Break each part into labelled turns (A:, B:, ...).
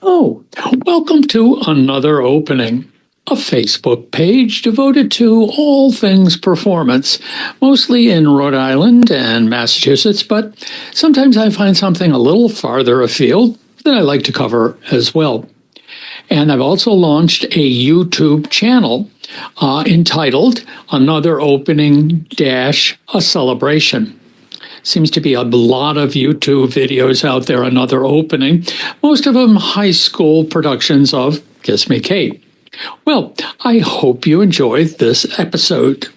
A: Oh, welcome to Another Opening, a Facebook page devoted to all things performance, mostly in Rhode Island and Massachusetts, but sometimes I find something a little farther afield that I like to cover as well. And I've also launched a YouTube channel entitled Another Opening Dash a Celebration. Seems to be a lot of YouTube videos out there, Another Opening, most of them high school productions of Kiss Me Kate. Well, I hope you enjoyed this episode.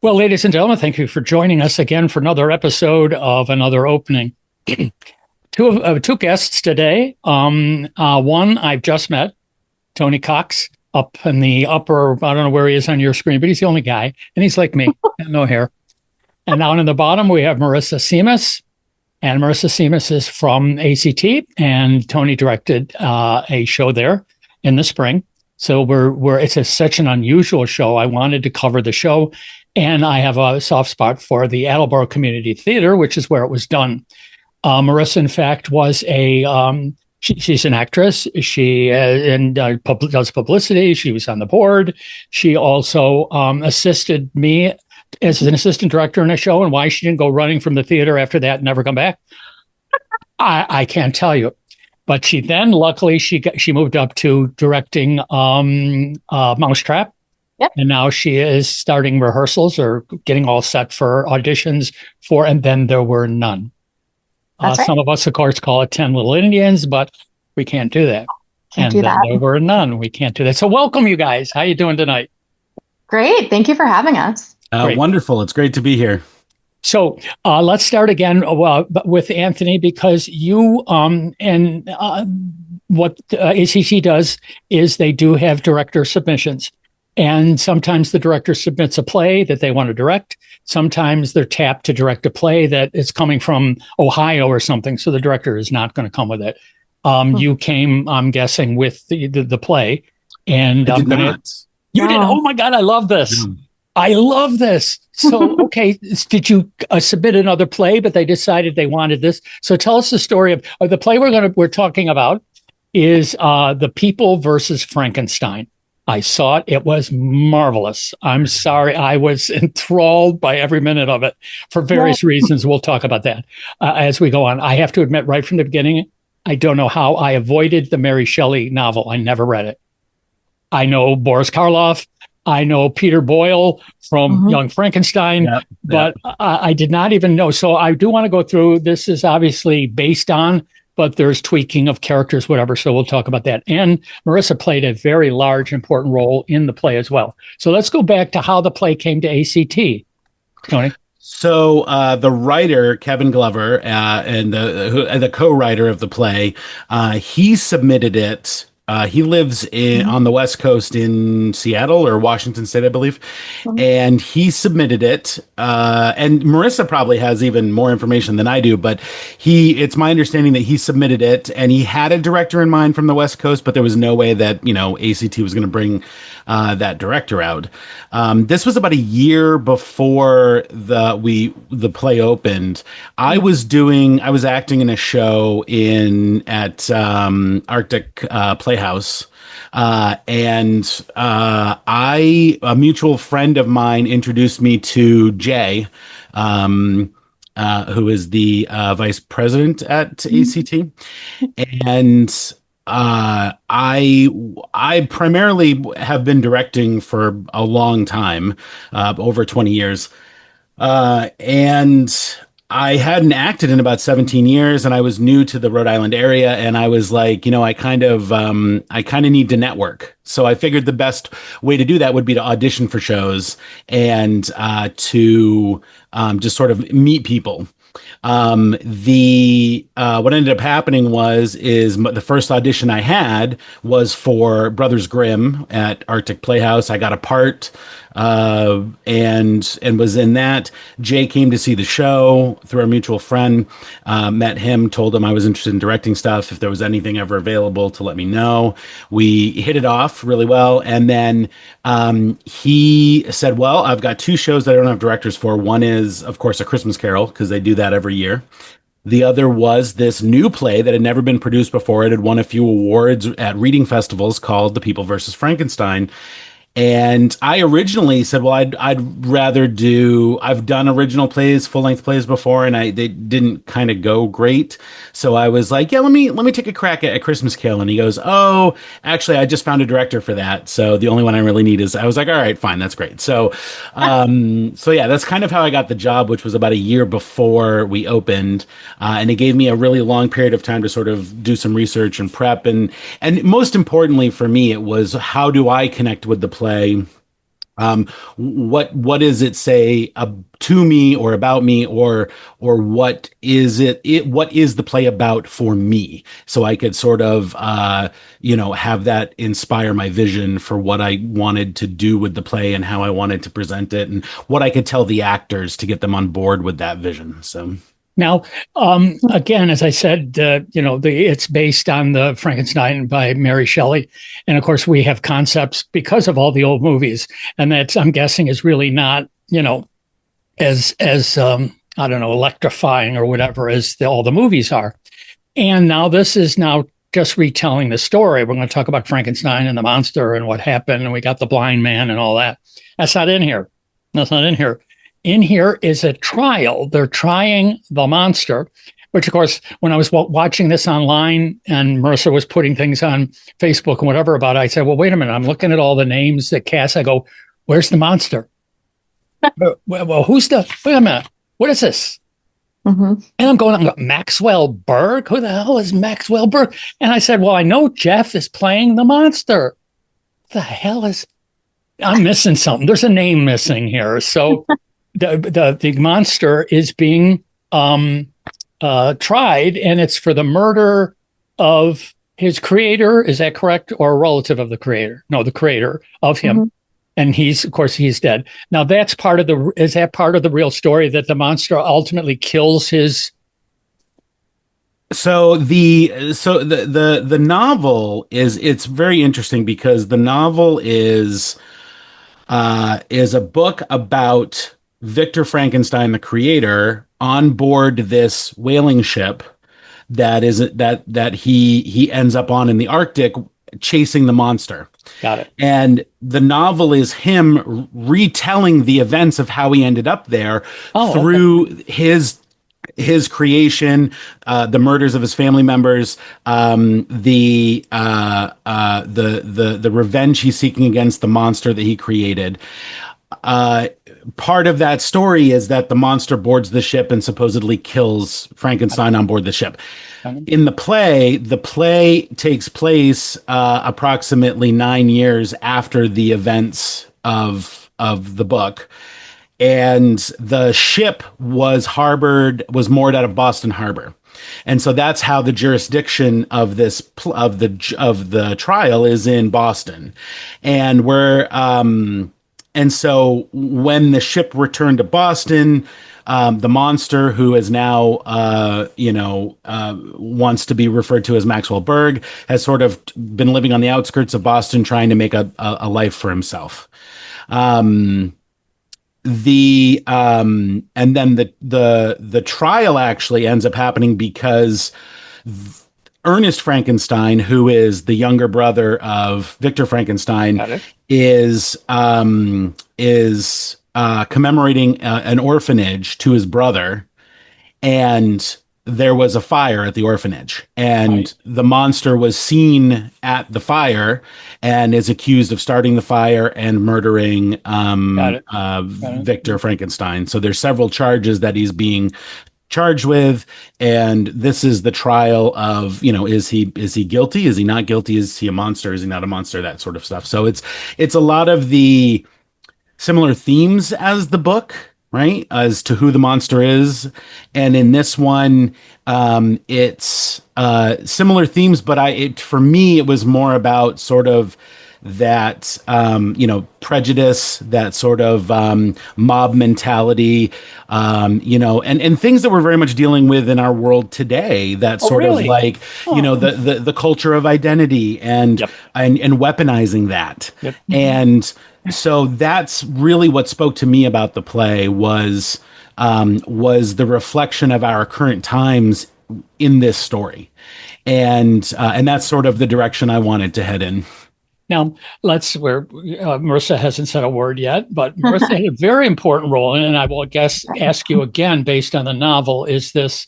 A: Well, ladies and gentlemen, thank you for joining us again for another episode of Another Opening. Two guests today. One I've just met, Tony Cox, up in the upper, I don't know where he is on your screen, but he's the only guy, and he's like me, no hair. And down in the bottom, we have Marissa Simas, and Marissa Simas is from ACT, and Tony directed a show there in the spring. So it's such an unusual show. I wanted to cover the show, and I have a soft spot for the Attleboro Community Theatre, which is where it was done. Marissa, in fact, was she's an actress. She does publicity. She was on the board. She also assisted me as an assistant director in a show. And why she didn't go running from the theater after that and never come back, I can't tell you. But she then, luckily, she moved up to directing Mousetrap. Yep. And now she is starting rehearsals or getting all set for auditions for And Then There Were None. Right. Some of us, of course, call it 10 Little Indians, but we can't do that.
B: Can't do that.
A: There were none. We can't do that. So welcome, you guys. How you doing tonight?
B: Great. Thank you for having us.
C: Wonderful. It's great to be here.
A: So let's start again with Anthony, because you what ACC does is they do have director submissions. And sometimes the director submits a play that they want to direct. Sometimes they're tapped to direct a play that is coming from Ohio or something. So the director is not going to come with it. You came, I'm guessing, with the play. And
C: I did not.
A: You did. Oh my God, I love this. Yeah. I love this. So, okay, did you submit another play, but they decided they wanted this? So tell us the story of the play we're talking about is The People versus Frankenstein. I saw it. It was marvelous. I'm sorry. I was enthralled by every minute of it for various reasons. We'll talk about that as we go on. I have to admit right from the beginning, I don't know how I avoided the Mary Shelley novel. I never read it. I know Boris Karloff. I know Peter Boyle from Young Frankenstein, but I did not even know. So I do want to go through. This is obviously based on, but there's tweaking of characters, whatever. So we'll talk about that. And Marissa played a very large, important role in the play as well. So let's go back to how the play came to ACT. Tony?
C: So the writer, Kevin Glover, and the co-writer of the play, he submitted it. He lives on the West Coast in Seattle or Washington State, I believe. And he submitted it. And Marissa probably has even more information than I do, but it's my understanding that he submitted it and he had a director in mind from the West Coast, but there was no way that, ACT was going to bring that director out. This was about a year before the play opened. I was acting in a show at Arctic Playhouse. And a mutual friend of mine introduced me to Jay, who is the vice president at ACT. And I primarily have been directing for a long time, over 20 years. And I hadn't acted in about 17 years and I was new to the Rhode Island area. And I was like, I kind of need to network. So I figured the best way to do that would be to audition for shows and to just sort of meet people. What ended up happening is the first audition I had was for Brothers Grimm at Arctic Playhouse. I got a part, and was in that. Jay came to see the show through our mutual friend, met him, told him I was interested in directing stuff. If there was anything ever available to let me know. We hit it off really well. And then, he said, well, I've got two shows that I don't have directors for. One is, of course, A Christmas Carol, because they do that every year. The other was this new play that had never been produced before. It had won a few awards at reading festivals called The People versus Frankenstein. And I originally said, well, I'd rather do. I've done original plays, full length plays before, and they didn't kind of go great. So I was like, yeah, let me take a crack at Christmas Carol. And he goes, oh, actually, I just found a director for that. So the only one I really need is. I was like, all right, fine, that's great. So, so yeah, that's kind of how I got the job, which was about a year before we opened, and it gave me a really long period of time to sort of do some research and prep, and most importantly for me, it was how do I connect with the play. What does it say to me or about me, or what is what is the play about for me? So I could sort of have that inspire my vision for what I wanted to do with the play and how I wanted to present it, and what I could tell the actors to get them on board with that vision. So.
A: Now, again, as I said, it's based on the Frankenstein by Mary Shelley, and of course, we have concepts because of all the old movies, and that's, I'm guessing, is really not, as I don't know, electrifying or whatever as all the movies are. And now this is now just retelling the story. We're going to talk about Frankenstein and the monster and what happened, and we got the blind man and all that. That's not in here. That's not in here. In here is a trial. They're trying the monster, which, of course, when I was watching this online and Marissa was putting things on Facebook and whatever about it, I said, well, wait a minute. I'm looking at all the names that cast. I go, where's the monster? well, wait a minute. What is this? Mm-hmm. And I'm going, Maxwell Berg? Who the hell is Maxwell Berg? And I said, well, I know Jeff is playing the monster. What the hell is... I'm missing something. There's a name missing here. So... The monster is being tried, and it's for the murder of his creator. Is that correct? Or a relative of the creator? No, the creator of him. Mm-hmm. And of course, he's dead. Now, is that part of the real story, that the monster ultimately kills his?
C: So the novel it's very interesting, because the novel is a book about Victor Frankenstein, the creator, on board this whaling ship that he ends up on in the Arctic, chasing the monster.
A: Got it.
C: And the novel is him retelling the events of how he ended up there through his creation, the murders of his family members, the revenge he's seeking against the monster that he created. Part of that story is that the monster boards the ship and supposedly kills Frankenstein on board the ship. In the play takes place approximately 9 years after the events of the book, and the ship was moored out of Boston Harbor. And so that's how the jurisdiction of this of the trial is in Boston, and so when the ship returned to Boston, the monster, who is now, wants to be referred to as Maxwell Berg, has sort of been living on the outskirts of Boston, trying to make a life for himself. And then the trial actually ends up happening because Ernest Frankenstein, who is the younger brother of Victor Frankenstein, is commemorating an orphanage to his brother, and there was a fire at the orphanage, and the monster was seen at the fire and is accused of starting the fire and murdering Victor Frankenstein. So there's several charges that he's being charged with, and this is the trial of, is he guilty? Is he not guilty? Is he a monster? Is he not a monster? That sort of stuff. So it's a lot of the similar themes as the book, right? As to who the monster is. And in this one, it's similar themes, but for me, it was more about sort of that, prejudice, that sort of mob mentality, and things that we're very much dealing with in our world today, that sort of like, the culture of identity and weaponizing that. Yep. And so that's really what spoke to me about the play was was the reflection of our current times in this story. And that's sort of the direction I wanted to head in.
A: Now, Marissa hasn't said a word yet, but Marissa had a very important role, and I will ask you again, based on the novel, is this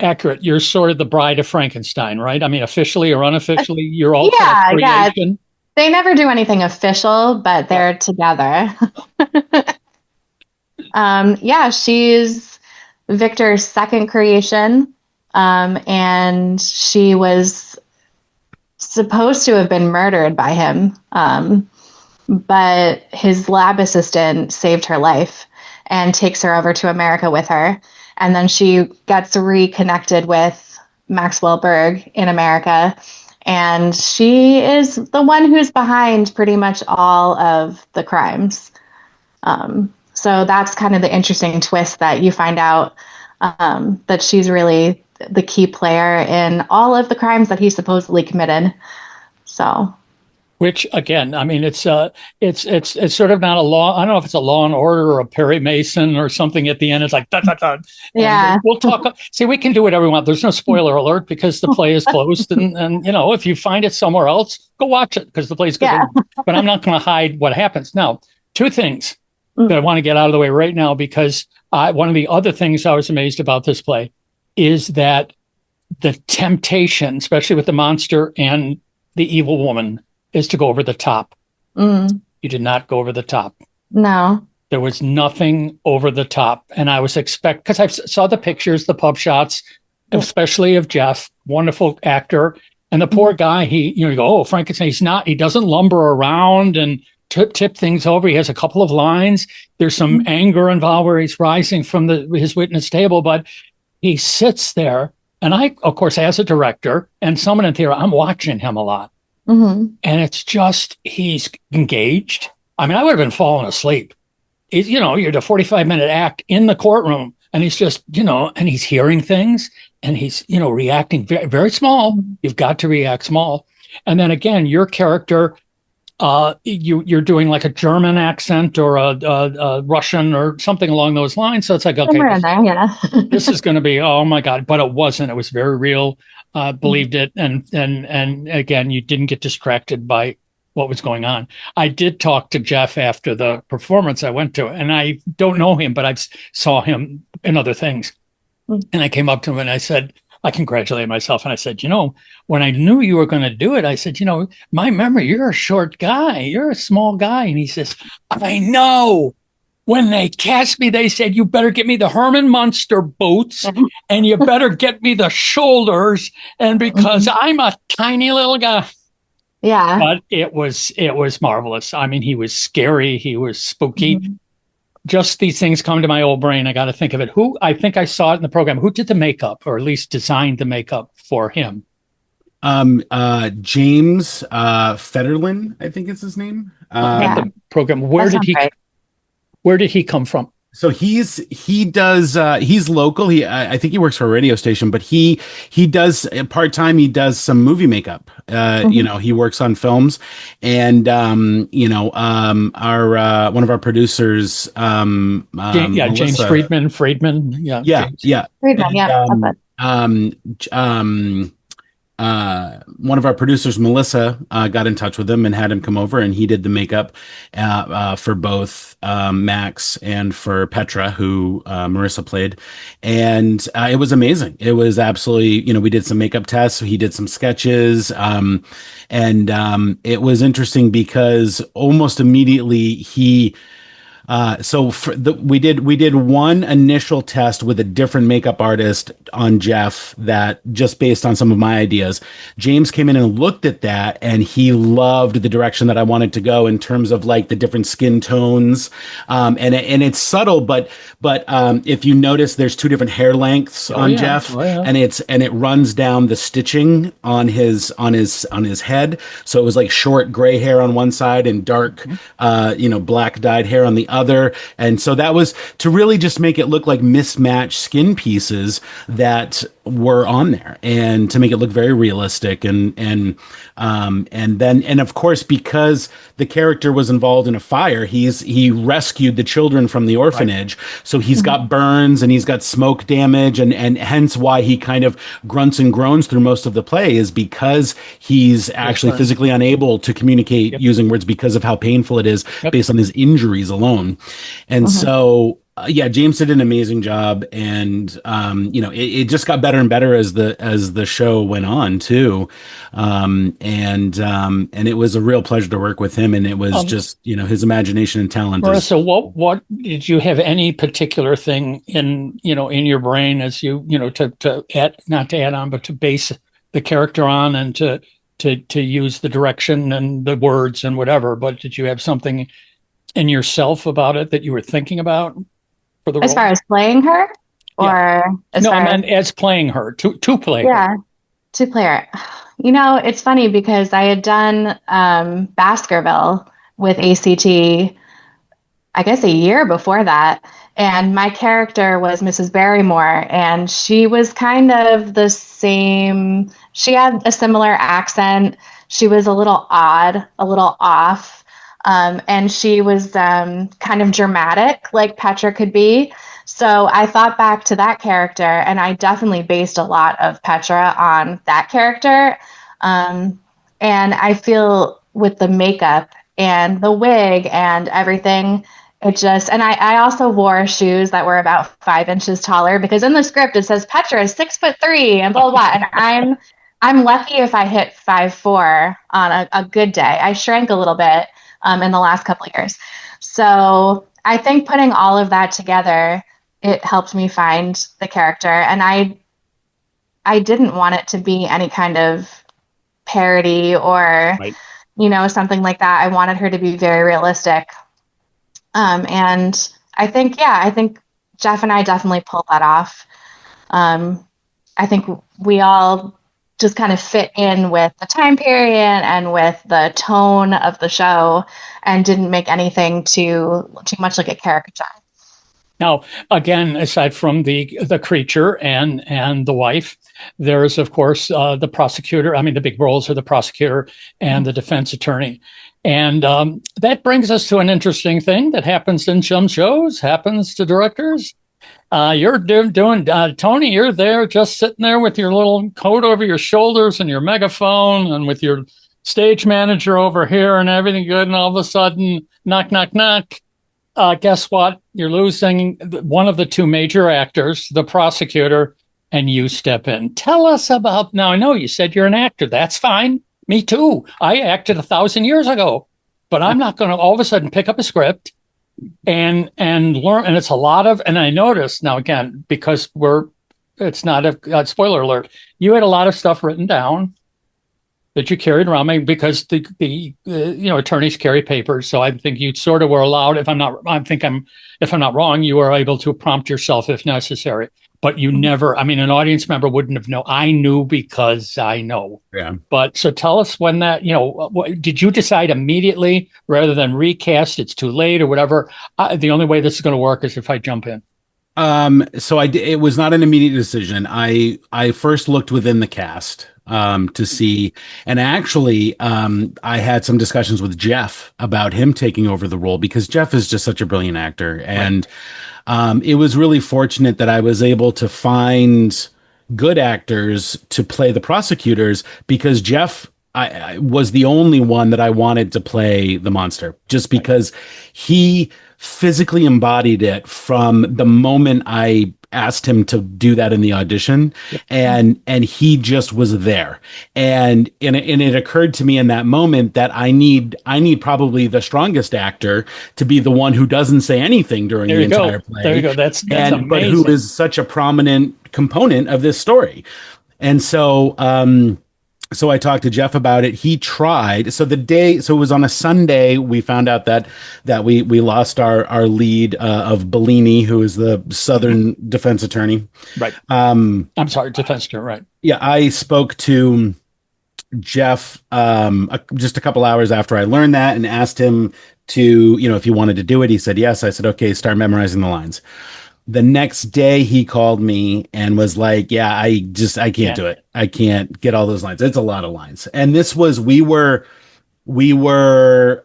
A: accurate? You're sort of the bride of Frankenstein, right? I mean, officially or unofficially, you're also a creation.
B: Yeah. They never do anything official, but they're together. She's Victor's second creation, and she was supposed to have been murdered by him, but his lab assistant saved her life and takes her over to America with her. And then she gets reconnected with Maxwell Berg in America. And she is the one who's behind pretty much all of the crimes. So that's kind of the interesting twist, that you find out that she's really the key player in all of the crimes that he supposedly committed. So,
A: which again, I mean, it's sort of not a law. I don't know if it's a Law and Order or a Perry Mason or something at the end. It's like, da, da, da.
B: Yeah.
A: We'll talk. See, we can do whatever we want. There's no spoiler alert because the play is closed. And if you find it somewhere else, go watch it because the play's good. Yeah. But I'm not going to hide what happens. Now, two things that I want to get out of the way right now, because one of the other things I was amazed about this play is that the temptation, especially with the monster and the evil woman, is to go over the top. You did not go over the top.
B: No.
A: There was nothing over the top. And I was because I saw the pictures, the pub shots, especially of Jeff, wonderful actor. And the poor guy, you go, oh, Frankenstein, he doesn't lumber around and tip things over. He has a couple of lines. There's some anger involved where he's rising from his witness table, but he sits there. And I, of course, as a director and someone in theater, I'm watching him a lot. And it's just, he's engaged. I mean, I would have been falling asleep. You're the 45-minute act in the courtroom, and he's just, and he's hearing things, and he's, reacting very, very small. You've got to react small. And then again, your character, you're doing like a German accent or a Russian or something along those lines. So it's like, okay, this is going to be, oh my God, but it wasn't. It was very real. Believed it, and again, you didn't get distracted by what was going on. I did talk to Jeff after the performance I went to, and I don't know him, but I saw him in other things. And I came up to him and I said, I congratulated myself, and I said, when I knew you were going to do it, I said, my memory, you're a short guy, you're a small guy. And he says, I know. When they cast me, they said, you better get me the Herman Munster boots and you better get me the shoulders. And because I'm a tiny little guy.
B: Yeah.
A: But it was marvelous. I mean, he was scary. He was spooky. Just these things come to my old brain. I got to think of it. I think I saw it in the program. Who did the makeup, or at least designed the makeup for him?
C: James Federlin, I think is his name.
A: The program. Where did he come from?
C: So he's local. I think he works for a radio station, but he does part-time. He does some movie makeup. He works on films, and one of our producers,
A: James Friedman.
B: Friedman,
C: one of our producers, Melissa, got in touch with him and had him come over, and he did the makeup for both Max and for Petra, who Marissa played. And it was amazing. It was absolutely, we did some makeup tests. He did some sketches. And it was interesting because almost immediately we did one initial test with a different makeup artist on Jeff, that just based on some of my ideas. James came in and looked at that, and he loved the direction that I wanted to go in terms of like the different skin tones. And it's subtle, but if you notice, there's two different hair lengths on Jeff, and it runs down the stitching on his head. So it was like short gray hair on one side and dark, black dyed hair on the other. And so that was to really just make it look like mismatched skin pieces that were on there, and to make it look very realistic, and then, and of course, because the character was involved in a fire, he rescued the children from the orphanage, so he's got burns and he's got smoke damage, and hence why he kind of grunts and groans through most of the play, is because he's actually physically unable to communicate using words because of how painful it is based on his injuries alone. And so yeah, James did an amazing job, and it just got better and better as the show went on too, and it was a real pleasure to work with him, and it was just his imagination and talent.
A: Marissa, what did you have any particular thing in your brain as to add, not to add on, but to base the character on, and to use the direction and the words and whatever? But did you have something in yourself about it that you were thinking about? For the
B: as
A: role?
B: far as playing her, or
A: I meant as playing her, to play her.
B: To play her. It's funny because I had done Baskerville with ACT, I guess a year before that, and my character was Mrs. Barrymore, and she was kind of the same. She had a similar accent. She was a little odd, a little off. And she was kind of dramatic, like Petra could be. So I thought back to that character, and I definitely based a lot of Petra on that character. And I feel with the makeup and the wig and everything, it just, and I also wore shoes that were about 5 inches taller, because in the script it says Petra is 6'3" and blah, blah, blah. And I'm lucky if I hit 5'4" on a good day. I shrank a little bit in the last couple of years. So I think putting all of that together, it helped me find the character. And I didn't want it to be any kind of parody or, something like that. I wanted her to be very realistic. And I think Jeff and I definitely pulled that off. I think we all just kind of fit in with the time period and with the tone of the show, and didn't make anything too much like a caricature.
A: Now, again, aside from the creature and the wife, there's of course the prosecutor. I mean, the big roles are the prosecutor and the defense attorney, and that brings us to an interesting thing that happens in some shows, happens to directors. You're doing Tony, you're there just sitting there with your little coat over your shoulders and your megaphone, and with your stage manager over here and everything good. And all of a sudden, knock, knock, knock. Guess what? You're losing one of the two major actors, the prosecutor, and you step in. Tell us about, now I know you said you're an actor. That's fine. Me too. I acted 1,000 years ago, but I'm not going to all of a sudden pick up a script and learn. And it's a lot of, and I noticed now again, because it's not a spoiler alert, you had a lot of stuff written down that you carried around me, because the attorneys carry papers. So I think you sort of were allowed, if I'm not wrong, you were able to prompt yourself if necessary, but you never, I mean, an audience member wouldn't have known. I knew because I know.
C: Yeah. But
A: so tell us when that, did you decide immediately rather than recast, it's too late or whatever? The only way this is going to work is if I jump in.
C: So it was not an immediate decision. I first looked within the cast to see, and actually I had some discussions with Jeff about him taking over the role, because Jeff is just such a brilliant actor. And it was really fortunate that I was able to find good actors to play the prosecutors, because Jeff I was the only one that I wanted to play the monster, just because he physically embodied it from the moment I asked him to do that in the audition. And he just was there. And it occurred to me in that moment that I need probably the strongest actor to be the one who doesn't say anything during the entire play.
A: There you go. That's amazing.
C: But who is such a prominent component of this story. And so so I talked to Jeff about it. He tried. So it was on a Sunday. We found out that we lost our lead of Bellini, who is the Southern defense attorney.
A: Right. I'm sorry, defense attorney. Right.
C: Yeah, I spoke to Jeff just a couple hours after I learned that and asked him to, if he wanted to do it. He said yes. I said, okay, start memorizing the lines. The next day he called me and was like, yeah, I can't
A: Yeah.
C: do it. I can't get all those lines. It's a lot of lines. And this was, we were we were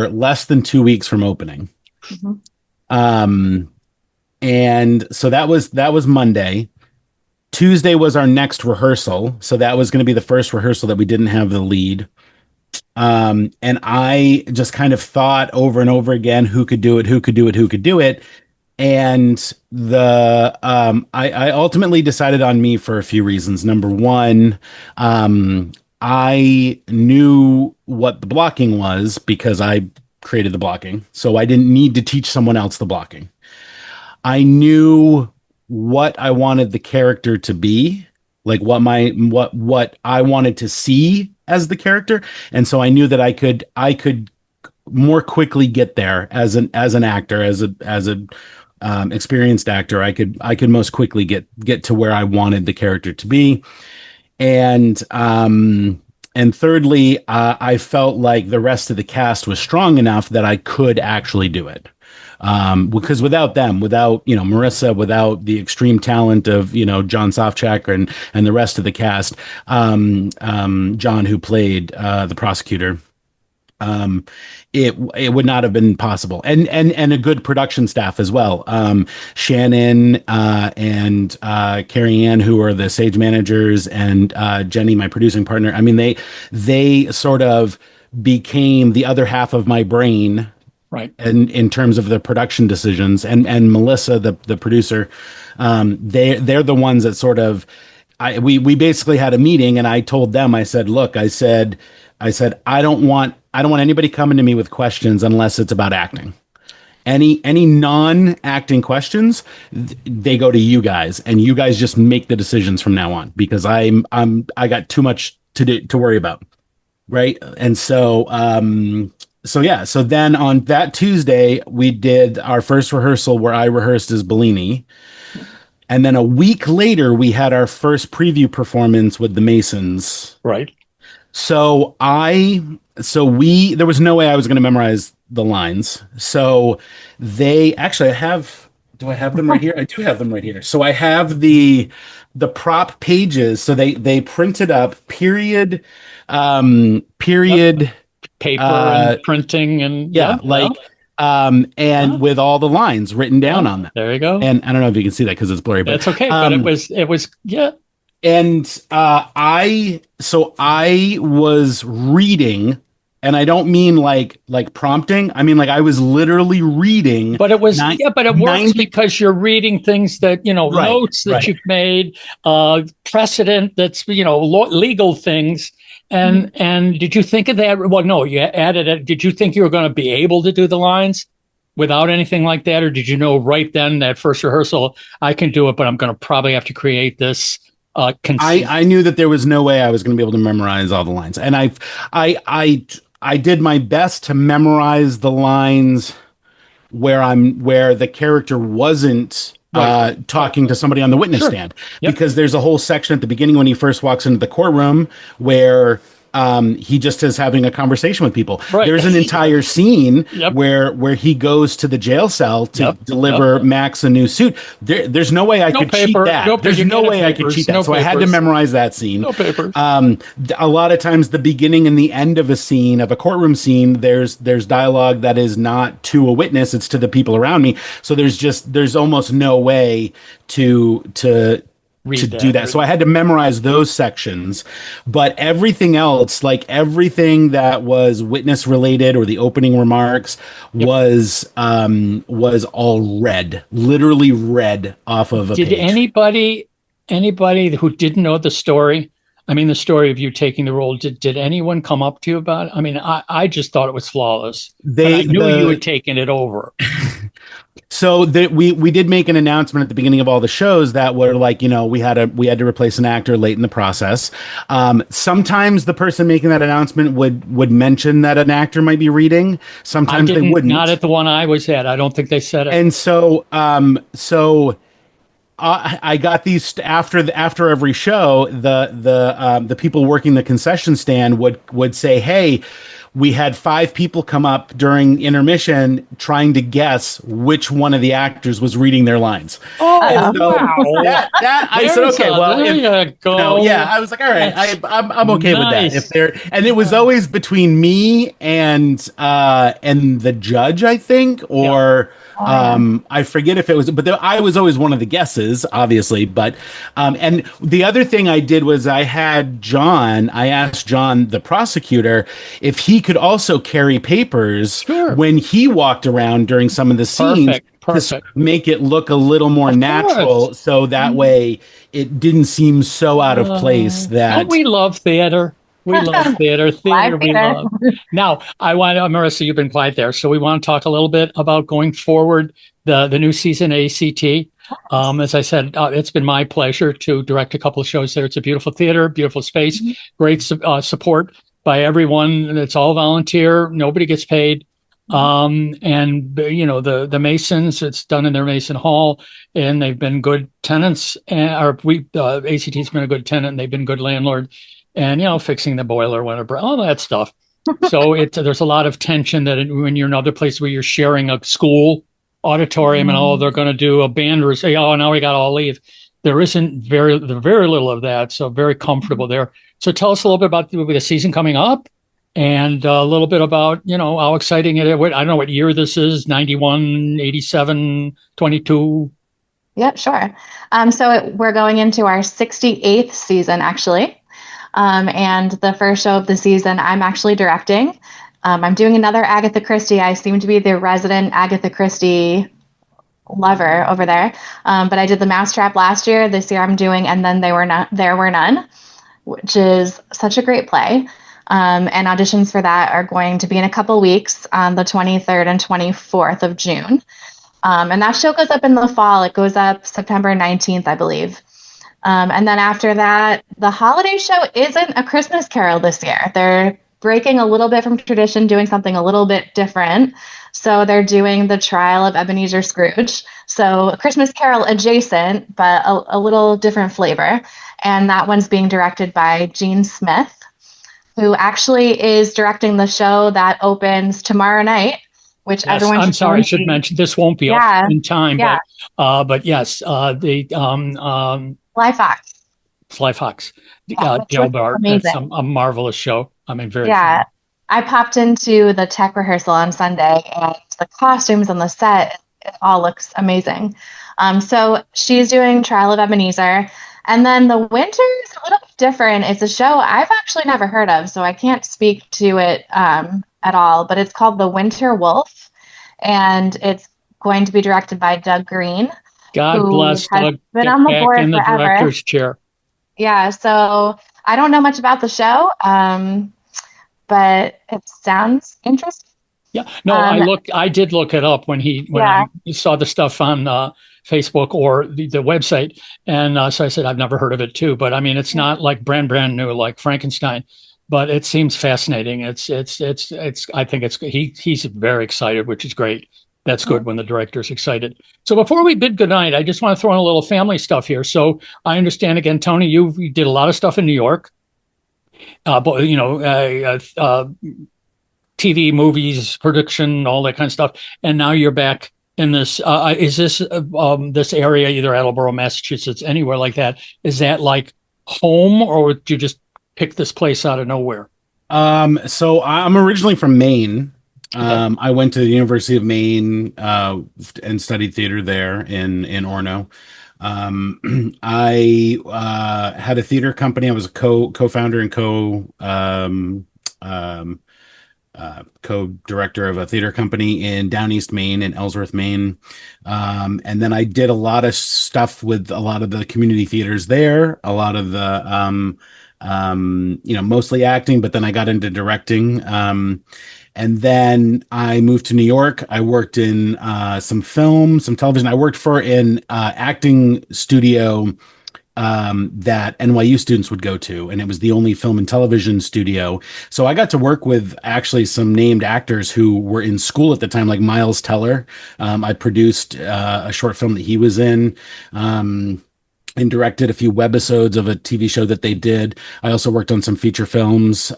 C: less than 2 weeks from opening.
B: Mm-hmm.
C: And so that was Monday. Tuesday was our next rehearsal. So that was going to be the first rehearsal that we didn't have the lead. And I just kind of thought over and over again, who could do it, who could do it, who could do it. And I ultimately decided on me for a few reasons. Number one, I knew what the blocking was because I created the blocking. So I didn't need to teach someone else the blocking. I knew what I wanted the character to be, like what I wanted to see as the character, and so I knew that I could more quickly get there as an actor, as a experienced actor. I could most quickly get to where I wanted the character to be, and thirdly, I felt like the rest of the cast was strong enough that I could actually do it. Because without them, without, Marissa, without the extreme talent of, John Sofchak and the rest of the cast, John, who played the prosecutor, it would not have been possible. And a good production staff as well. Shannon and Carrie Ann, who are the stage managers, and Jenny, my producing partner. I mean, they sort of became the other half of my brain,
A: right?
C: And in terms of the production decisions, and Melissa, the producer, they're the ones that sort of, we basically had a meeting, and I told them, I said, look, I said, I don't want anybody coming to me with questions unless it's about acting. Any non-acting questions, they go to you guys, and you guys just make the decisions from now on, because I got too much to worry about, right? And so so then on that Tuesday, we did our first rehearsal where I rehearsed as Bellini. And then a week later, we had our first preview performance with the Masons.
A: Right.
C: So there was no way I was going to memorize the lines. So do I have them right here? I do have them right here. So I have the prop pages. So they printed up period,
A: paper and printing and
C: with all the lines written down on them.
A: There you go.
C: And I don't know if you can see that because it's blurry, but
A: that's okay. But it was yeah.
C: And I was reading, and I don't mean like prompting. I mean, like, I was literally reading.
A: But it was but it works because you're reading things that, notes that you've made, precedent that's, legal things. And did you think of that? Well, no, you added it. Did you think you were going to be able to do the lines without anything like that? Or did you know right then, that first rehearsal, I can do it, but I'm going to probably have to create this
C: I knew that there was no way I was going to be able to memorize all the lines. And I did my best to memorize the lines where the character wasn't talking to somebody on the witness stand. Yep. Because there's a whole section at the beginning when he first walks into the courtroom where he just is having a conversation with people. Right. There's an entire scene where he goes to the jail cell to deliver Max a new suit. There's no way I could cheat that. There's no way I could cheat that. So I had to memorize that scene.
A: No papers.
C: A lot of times the beginning and the end of a courtroom scene, there's dialogue that is not to a witness, it's to the people around me. So there's almost no way to do that. So I had to memorize those sections, but everything else, like everything that was witness related or the opening remarks was all read, literally read off of a page.
A: Did anybody who didn't know the story, I mean, the story of you taking the role, did anyone come up to you about it? I mean, I just thought it was flawless. I knew you had taken it over.
C: So we did make an announcement at the beginning of all the shows that were like, we had to replace an actor late in the process. Sometimes the person making that announcement would mention that an actor might be reading. Sometimes they wouldn't.
A: Not at the one I was at. I don't think they said it.
C: And so I got these after every show. The people working the concession stand would say, "Hey, we had 5 people come up during intermission trying to guess which one of the actors was reading their lines.
A: Oh,
C: And so
A: wow.
C: that I said, okay, well,
A: there you go.
C: yeah, I was like, all right, I'm okay with that.
A: Nice.
C: If they're, and it was always between me and the judge, I think, or I forget if it was, but I was always one of the guesses, obviously. But and the other thing I did was I asked John, the prosecutor, if he could also carry papers when he walked around during some of the scenes.
A: Perfect.
C: To make it look a little more natural, so that way it didn't seem so out of place. That
A: we love theater. We love theater. Theater we love. Now, Marissa, you've been quiet there, so we want to talk a little bit about going forward, the new season ACT. As I said, it's been my pleasure to direct a couple of shows there. It's a beautiful theater, beautiful space, great support by everyone. It's all volunteer. Nobody gets paid. And you know, the Masons, it's done in their Mason Hall, and they've been good tenants, ACT's been a good tenant, and they've been good landlord, and, you know, fixing the boiler whenever, all that stuff. So there's a lot of tension that when you're in other places where you're sharing a school auditorium and they're going to do a band or say, oh, now we got to all leave. There isn't very little of that. So very comfortable there. So tell us a little bit about the season coming up. And a little bit about, you know, how exciting it is. I don't know what year this is, 91, 87, 22.
B: Yep, sure. So we're going into our 68th season, actually. And the first show of the season, I'm actually directing. I'm doing another Agatha Christie. I seem to be the resident Agatha Christie lover over there. But I did The Mousetrap last year. This year I'm doing And Then There Were None, which is such a great play. And auditions for that are going to be in a couple weeks on the 23rd and 24th of June. And that show goes up in the fall. It goes up September 19th, I believe. And then after that, the holiday show isn't A Christmas Carol this year. They're breaking a little bit from tradition, doing something a little bit different. So they're doing The Trial of Ebenezer Scrooge. So A Christmas Carol adjacent, but a little different flavor. And that one's being directed by Gene Smith, who actually is directing the show that opens tomorrow night, which everyone should.
A: I'm sorry, I should mention this won't be up in time, but yes, the Fly Fox, Joe Bart. That's a marvelous show. I mean, very fun.
B: I popped into the tech rehearsal on Sunday, and the costumes on the set, it all looks amazing. So she's doing Trial of Ebenezer. And then The Winter is a little bit different. It's a show I've actually never heard of, so I can't speak to it at all. But it's called The Winter Wolf, and it's going to be directed by Doug Green.
A: God bless Doug.
B: Been on the board
A: in the
B: forever.
A: director's chair.
B: Yeah, so I don't know much about the show, but it sounds interesting.
A: Yeah, no, I did look it up when I saw the stuff on Facebook or the website, and so I said I've never heard of it too. But I mean, it's not like brand new like Frankenstein, but it seems fascinating. I think he's very excited, which is great. That's good when the director's excited. So before we bid goodnight, I just want to throw in a little family stuff here. So I understand again, Tony, you did a lot of stuff in New York, but you know, TV, movies, production, all that kind of stuff, and now you're back in this. Is this this area, either Attleboro, Massachusetts, anywhere like that? Is that like home, or did you just pick this place out of nowhere?
C: So I'm originally from Maine.
A: Okay.
C: I went to the University of Maine and studied theater there in Orono. I had a theater company. I was a co-founder and co-director of a theater company in Down East Maine and Ellsworth, Maine. And then I did a lot of stuff with a lot of the community theaters there, a lot of the, mostly acting, but then I got into directing. And then I moved to New York. I worked in some film, some television. I worked for an acting studio that NYU students would go to, and it was the only film and television studio. So I got to work with actually some named actors who were in school at the time, like Miles Teller. I produced a short film that he was in. and directed a few webisodes of a TV show that they did. I also worked on some feature films,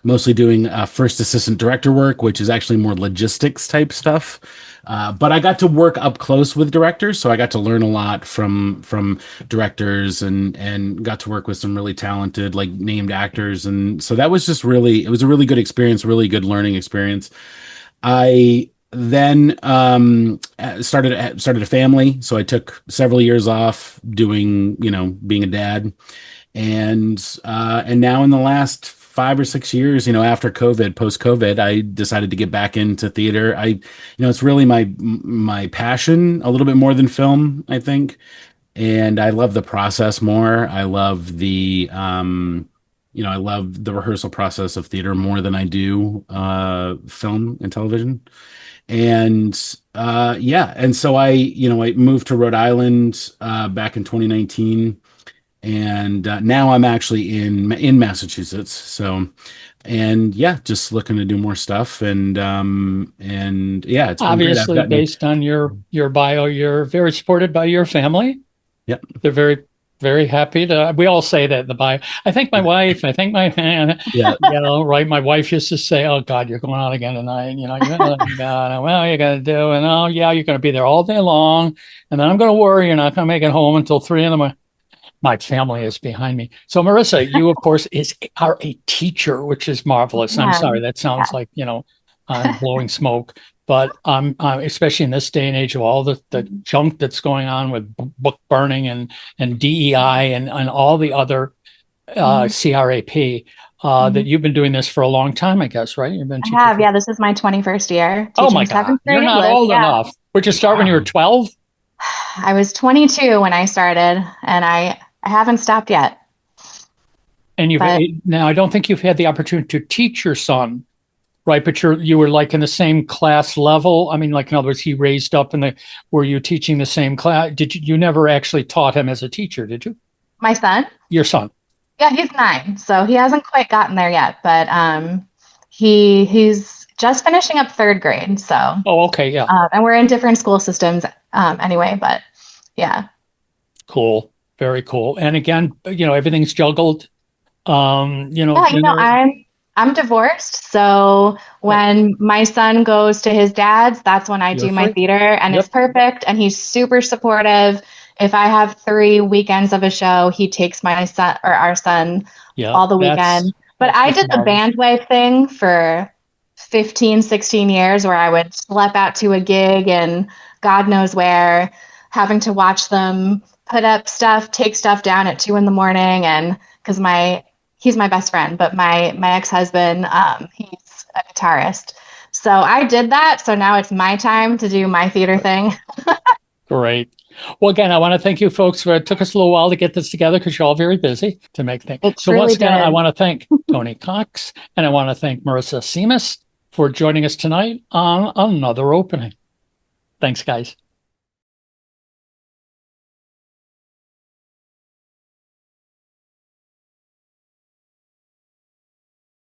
C: mostly doing first assistant director work, which is actually more logistics type stuff. But I got to work up close with directors, so I got to learn a lot from directors and got to work with some really talented, like, named actors, and so that was just really, it was a really good experience, really good learning experience. I then started a family, so I took several years off doing, being a dad, and now in the last 5 or 6 years, after COVID, post COVID, I decided to get back into theater. It's really my passion a little bit more than film, I think, and I love the process more. I love the rehearsal process of theater more than I do film and television. And yeah, and so I moved to Rhode Island back in 2019, and now I'm actually in Massachusetts. So, and yeah, just looking to do more stuff, and yeah, it's been great.
A: Obviously, based on your bio, you're very supported by your family.
C: Yep.
A: They're very, very happy to. We all say that in the bio. I think my wife. I think my
C: Yeah.
A: right. My wife used to say, "Oh God, you're going out again tonight." You're well, you're gonna do, and oh yeah, you're gonna be there all day long, and then I'm gonna worry you're not gonna make it home until 3 in the morning. My family is behind me. So, Marissa, you, of course, are a teacher, which is marvelous.
B: Yeah.
A: I'm sorry, that sounds like, I'm blowing smoke. But especially in this day and age of all the junk that's going on with book burning and DEI and all the other CRAP, that you've been doing this for a long time, I guess, right? You've been
B: I have, yeah. This is my 21st year.
A: Oh my God, you're not old enough. Would you start when you were 12?
B: I was 22 when I started, and I haven't stopped yet.
A: And now I don't think you've had the opportunity to teach your son, right? But you were like in the same class level. I mean, like, in other words, he raised up were you teaching the same class? You never actually taught him as a teacher, did you?
B: My son?
A: Your son.
B: Yeah, he's 9, so he hasn't quite gotten there yet, but he's just finishing up 3rd grade. So.
A: Oh, okay, yeah.
B: And we're in different school systems anyway, but yeah.
A: Cool. Very cool. And again, everything's juggled.
B: Yeah, I'm divorced, so when my son goes to his dad's, that's when I do my theater, and It's perfect, and he's super supportive. If I have 3 weekends of a show, he takes my son or our son all the weekend. But I did the bandwife thing for 15, 16 years, where I would schlep out to a gig and God knows where, having to watch them put up stuff, take stuff down at 2 a.m. And because he's my best friend, but my ex-husband, he's a guitarist. So I did that. So now it's my time to do my theater thing.
A: Great. Well, again, I want to thank you folks it took us a little while to get this together because you're all very busy to make things. So once again, I want to thank Tony Cox, and I want to thank Marissa Simas for joining us tonight on another opening. Thanks, guys.